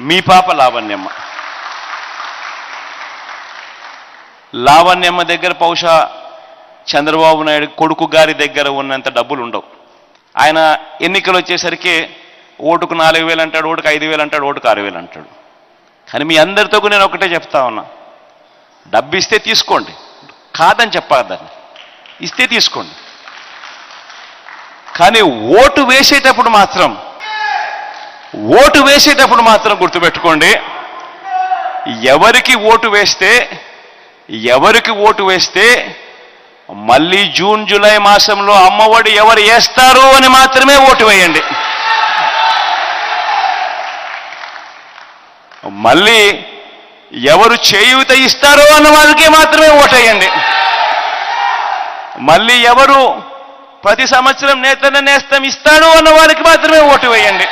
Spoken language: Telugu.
మీ పాప లావణ్యమ్మ. లావణ్యమ్మ దగ్గర బహుశా చంద్రబాబు నాయుడు కొడుకు గారి దగ్గర ఉన్నంత డబ్బులు ఉండవు. ఆయన ఎన్నికలు వచ్చేసరికి ఓటుకు 4,000 అంటాడు, ఓటుకు 5,000 అంటాడు, ఓటుకు 6,000 అంటాడు. కానీ మీ అందరితో నేను ఒకటే చెప్తా ఉన్నా, డబ్బు ఇస్తే తీసుకోండి, కాదని చెప్పాలని, ఇస్తే తీసుకోండి. కానీ ఓటు వేసేటప్పుడు మాత్రం గుర్తుపెట్టుకోండి, ఎవరికి ఓటు వేస్తే మళ్ళీ జూన్ జూలై మాసంలో అమ్మఒడి ఎవరు వేస్తారు అని మాత్రమే ఓటు వేయండి. మళ్ళీ ఎవరు చేయూత ఇస్తారో అన్న వాళ్ళకే మాత్రమే ఓటేయండి. మళ్ళీ ఎవరు ప్రతి సంవత్సరం నేతన్న నేస్తం ఇస్తాడు అన్న వాళ్ళకి మాత్రమే ఓటు వేయండి.